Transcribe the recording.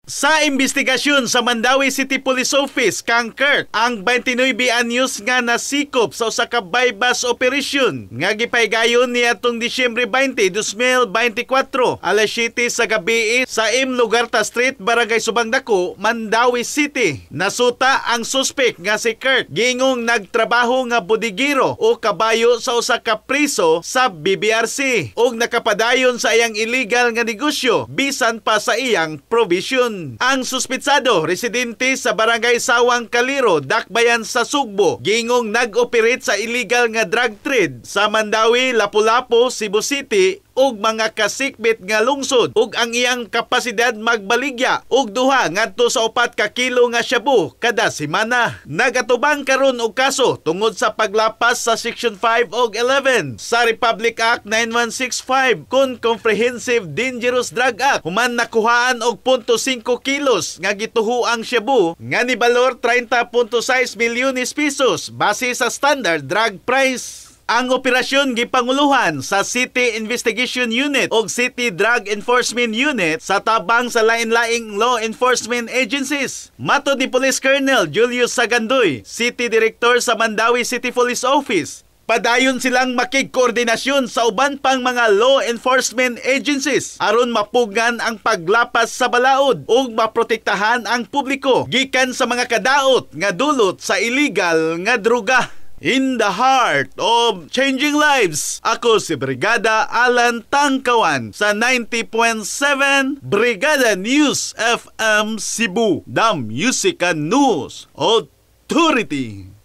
Sa investigasyon sa Mandawi City Police Office kang Kirk, ang 29 anyos nga nasikop sa usa ka bypass operation nga gipaygayon niadtong Disyembre 20, 2024 alas 7 sa gabi sa M. Lugarta Street, Barangay Subang Dako, Mandawi City. Nasuta ang suspek nga si Kirk gingong nagtrabaho nga bodigero o kabayo sa usa ka priso sa BBRC ug nakapadayon sa iyang illegal nga negosyo bisan pa sa iyang provision. Ang suspitsado, residente sa Barangay Sawang Kaliro, Dakbayan sa Sugbo, gingong nag-operate sa illegal nga drug trade sa Mandawi, Lapu-Lapu, Cebu City ug mga kasikbit nga lungsod ug ang iyang kapasidad magbaligya ug duha ngadto sa 4 ka kilo nga shabu kada semana. Nagatubang karon og kaso tungod sa paglapas sa Section 5 ug 11 sa Republic Act 9165 kun Comprehensive Dangerous Drug Act human nakuhaan og 0.5 kilos nga gituhuang shabu nga ni balor 30.6 milyones pesos base sa standard drug price. Ang operasyon gipanguluhan sa City Investigation Unit o City Drug Enforcement Unit sa tabang sa lain-laing law enforcement agencies. Matod ni Police Colonel Julius Sagandoy, City Director sa Mandawi City Police Office, padayon silang makigkoordinasyon sa uban pang mga law enforcement agencies aron mapugan ang paglapas sa balaod ug maprotektahan ang publiko gikan sa mga kadaot nga dulot sa illegal nga droga. In the heart of changing lives, ako si Brigada Alan Tangkawan sa 90.7 Brigada News FM Cebu, the Music and News Authority.